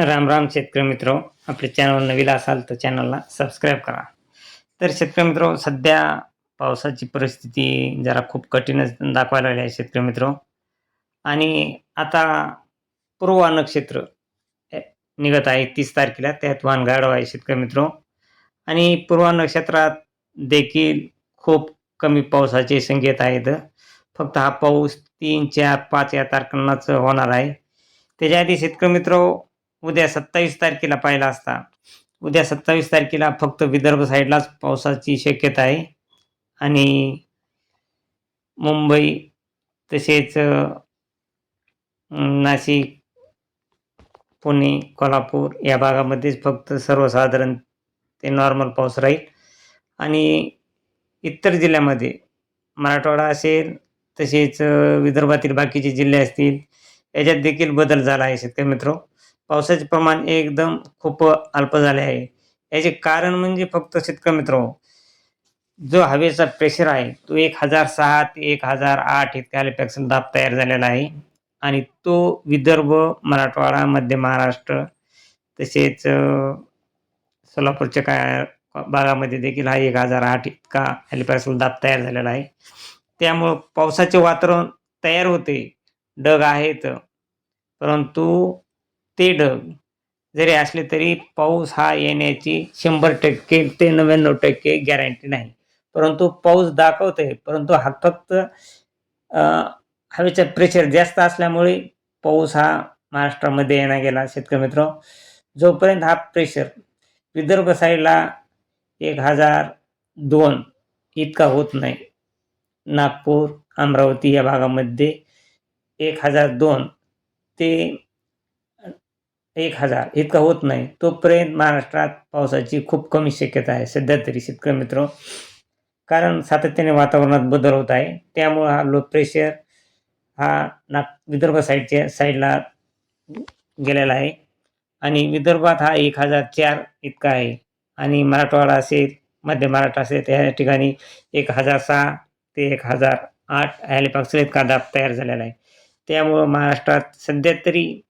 राम राम शेतकरी मित्र, आपल्या चॅनल नवीन असाल तर चॅनलला सबस्क्राईब करा. तर शेतकरी मित्र, सध्या पावसाची परिस्थिती जरा खूप कठीणच दाखवायला लागली आहे शेतकरी मित्र. आणि आता पूर्वा नक्षत्र ए, निघत आहे 30 तारखेला, त्यात वानगाडव आहे शेतकरी मित्र. आणि पूर्वा नक्षत्रात देखील खूप कमी पावसाचे संकेत आहेत. फक्त हा पाऊस 3, 4, 5 या तारखांनाच होणार आहे. त्याच्या आधी शेतकरी मित्र, उद्या 27 तारखेला पाहिला असता, उद्या 27 तारखेला फक्त विदर्भ साईडलाच पावसाची शक्यता आहे. आणि मुंबई तसेच नाशिक, पुणे, कोल्हापूर या भागामध्येच फक्त सर्वसाधारण ते नॉर्मल पाऊस राहील. आणि इतर जिल्ह्यामध्ये मराठवाडा असेल, तसेच विदर्भातील बाकीचे जिल्हे असतील, याच्यात देखील बदल झाला आहे शेतकरी मित्र. पावसाचे प्रमाण एकदम खूप अल्प झाले आहे. याचे कारण म्हणजे फक्त शेतकरी मित्र, जो हवेचा प्रेशर आहे तो 1006 ते 1008 इतका हेलिपॅक्सल दाब तयार झालेला आहे. आणि तो विदर्भ, मराठवाडा, मध्य महाराष्ट्र तसेच सोलापूरच्या काय भागामध्ये देखील हा 1008 इतका हेलिपॅक्सल दाब तयार झालेला आहे. त्यामुळं पावसाचे वातावरण तयार होते. ढग आहेत, परंतु ते ढग जरी असले तरी पाऊस हा येण्याची 100% ते 99% गॅरंटी नाही. परंतु पाऊस दाखवते, परंतु हा फक्त हवेचा प्रेशर जास्त असल्यामुळे पाऊस हा महाराष्ट्रामध्ये येणार गेला शेतकरी मित्र. जोपर्यंत हा प्रेशर विदर्भ साईडला 1002 इतका होत नाही, नागपूर, अमरावती या भागामध्ये 1002 ते 1000 इतका होत नाही, तोपर्यंत महाराष्ट्रात पावसाची खूप कमी शक्यता आहे सध्या तरी शेतकरी मित्र. कारण सातत्याने वातावरणात बदल होत आहे. त्यामुळे हा लो प्रेशर हा विदर्भ साईडला गेलेला आहे. आणि विदर्भात हा 1004 इतका आहे. आणि मराठवाडा असेल, मध्य महाराष्ट्र असेल, त्या ठिकाणी 1006 ते 1008 हेलिपॅक्सल इतका दाब तयार झालेला आहे. त्यामुळं महाराष्ट्रात सध्या तरी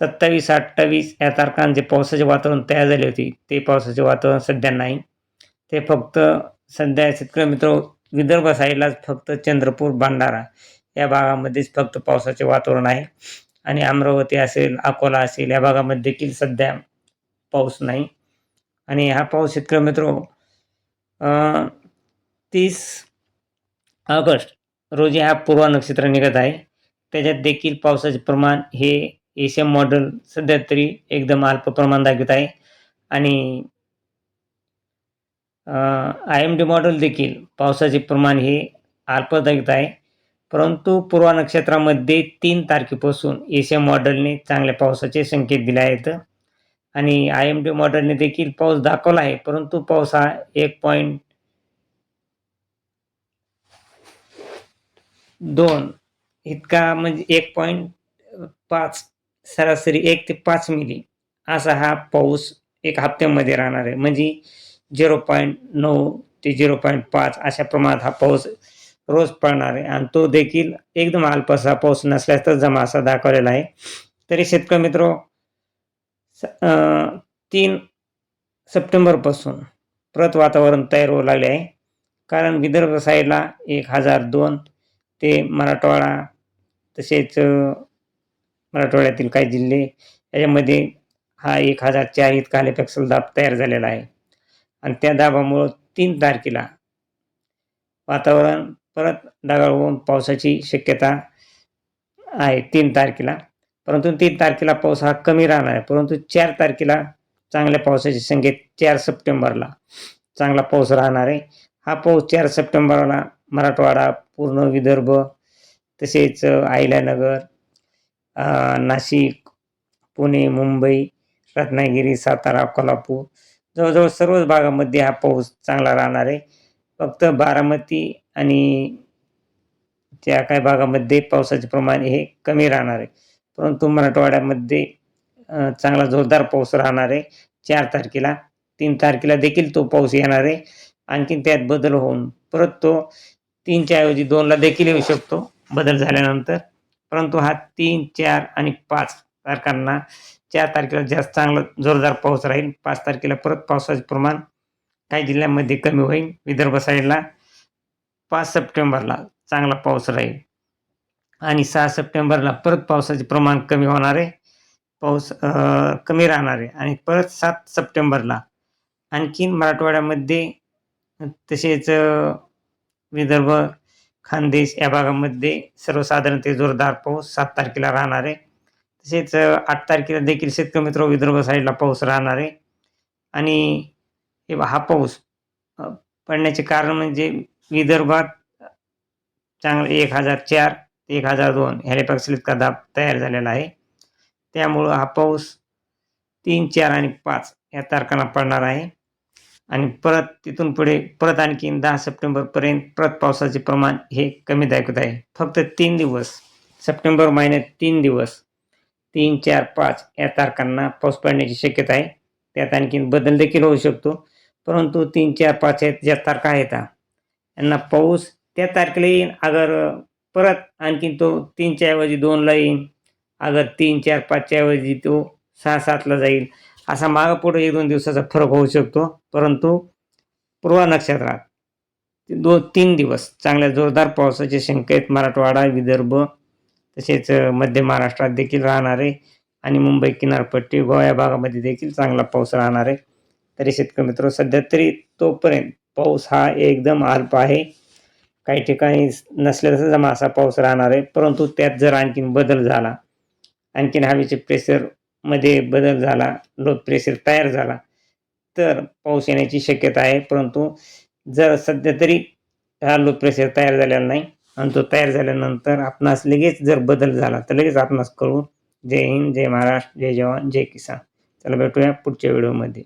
27-28 या तारखांचे पावसाचे वातावरण तयार झाले होते, ते पावसाचे वातावरण सध्या नाही. ते फक्त सध्या शेतकरी मित्र, विदर्भ साईडलाच फक्त चंद्रपूर, भंडारा या भागामध्येच फक्त पावसाचे वातावरण आहे. आणि अमरावती असेल, अकोला असेल या भागामध्ये देखील सध्या पाऊस नाही. आणि हा पाऊस शेतकरी मित्र 30 ऑगस्ट रोजी हा पूर्वा नक्षत्र निघत आहे. त्याच्यात देखील पावसाचे प्रमाण हे एशियन मॉडेल सध्या तरी एकदम अल्प प्रमाण दाखवत आहे. आणि IMD मॉडेल देखील पावसाचे प्रमाण हे अल्प दाखवत आहे. परंतु पूर्वा नक्षत्रामध्ये 3 तारखेपासून एशियन मॉडेलने चांगल्या पावसाचे संकेत दिले आहेत. आणि IMD मॉडेलने देखील पाऊस दाखवला आहे, परंतु पाऊस हा 1.2 इतका, म्हणजे 1.5 सरासरी 1 ते 5 मिली असा हा पाऊस एक हप्त्यामध्ये राहणार आहे. म्हणजे 0.9 ते 0.5 अशा प्रमाणात हा पाऊस रोज पडणार आहे. आणि तो देखील एकदम अल्पसा पाऊस नसल्यास तर जमा असा दाखवलेला आहे. तरी शेतकरी मित्र, 3 सप्टेंबरपासून परत वातावरण तयार होऊ लागले आहे. कारण विदर्भ साईडला 1002 ते मराठवाडा तसेच मराठवाड्यातील काही जिल्हे याच्यामध्ये हा 1004 इतका हेलिपॅक्सल दाब तयार झालेला आहे. आणि त्या दाबामुळं 3 तारखेला वातावरण परत ढगाळ होऊन पावसाची शक्यता आहे 3 तारखेला. परंतु 3 तारखेला पाऊस हा कमी राहणार आहे. परंतु 4 तारखेला चांगल्या पावसाचे संकेत, 4 सप्टेंबरला चांगला पाऊस राहणार आहे. हा पाऊस 4 सप्टेंबरला मराठवाडा, पूर्ण विदर्भ तसेच अहिल्यानगर, नाशिक, पुणे, मुंबई, रत्नागिरी, सातारा, कोल्हापूर जवळजवळ सर्वच भागामध्ये हा पाऊस चांगला राहणार आहे. फक्त बारामती आणि त्या काही भागामध्ये पावसाचे प्रमाण हे कमी राहणार आहे. परंतु मराठवाड्यामध्ये चांगला जोरदार पाऊस राहणार आहे 4 तारखेला. 3 तारखेला देखील तो पाऊस येणार आहे. आणखीन त्यात बदल होऊन परत तो 3च्या ऐवजी 2ला देखील येऊ शकतो बदल झाल्यानंतर. परंतु हा 3, 4 आणि 5 तारखांना 4 तारखेला जास्त चांगला जोरदार पाऊस राहील. 5 तारखेला परत पावसाचे प्रमाण काही जिल्ह्यांमध्ये कमी होईल. विदर्भ साईडला 5 सप्टेंबरला चांगला पाऊस राहील आणि 6 सप्टेंबरला परत पावसाचे प्रमाण कमी होणार आहे. पाऊस कमी राहणार आहे आणि परत 7 सप्टेंबरला आणखीन मराठवाड्यामध्ये तसेच विदर्भ, खानदेश या भागामध्ये सर्वसाधारण ते जोरदार पाऊस 7 तारखेला राहणार आहे. तसेच 8 तारखेला देखील शेतकरी मित्र विदर्भ साईडला पाऊस राहणार आहे आणि हा पाऊस पडण्याचे कारण म्हणजे विदर्भात चांगलं 1004 ते 1002 हेक्टोपॅस्कल इतका दाब तयार झालेला आहे. त्यामुळं हा पाऊस 3, 4 आणि 5 या तारखांना पडणार आहे आणि परत तिथून पुढे परत आणखीन 10 सप्टेंबरपर्यंत परत पावसाचे प्रमाण हे कमी दाखवत आहे. फक्त 3 दिवस सप्टेंबर महिन्यात 3 दिवस 3, 4, 5 या तारखांना पाऊस पडण्याची शक्यता आहे. त्यात आणखीन बदल देखील होऊ शकतो. परंतु 3, 4, 5 ज्या तारखा आहेत यांना पाऊस त्या तारखेला येईल. अगर परत आणखीन तो 3च्या ऐवजी 2ला येईल. अगर 3, 4, 5च्या ऐवजी तो 6, 7ला जाईल. असा मागं पुढे 1-2 दिवसाचा फरक होऊ शकतो. परंतु पूर्व नक्षत्रात 2-3 दिवस चांगल्या जोरदार पावसाचे संकेत मराठवाडा, विदर्भ तसेच मध्य महाराष्ट्रात देखील राहणार आहे आणि मुंबई किनारपट्टी, गोवा या भागामध्ये देखील चांगला पाऊस राहणार आहे. तरी शेतकरी मित्र सध्या तरी तोपर्यंत पाऊस हा एकदम अल्प आहे. काही ठिकाणी नसलेला जमा असा पाऊस राहणार आहे. परंतु त्यात जर आणखीन बदल झाला, आणखीन हवेचे प्रेशरमध्ये बदल झाला, लो प्रेशर तयार झाला तर पाऊस येण्याची शक्यता आहे. परंतु जर सध्या तरी हा लो प्रेशर तयार झालेला नाही आणि तो तयार झाल्यानंतर आपणास लगेच जर बदल झाला तर लगेच आपणास कळू. जय हिंद, जय महाराष्ट्र, जय जवान, जय किसान. चला भेटूया पुढच्या व्हिडिओमध्ये.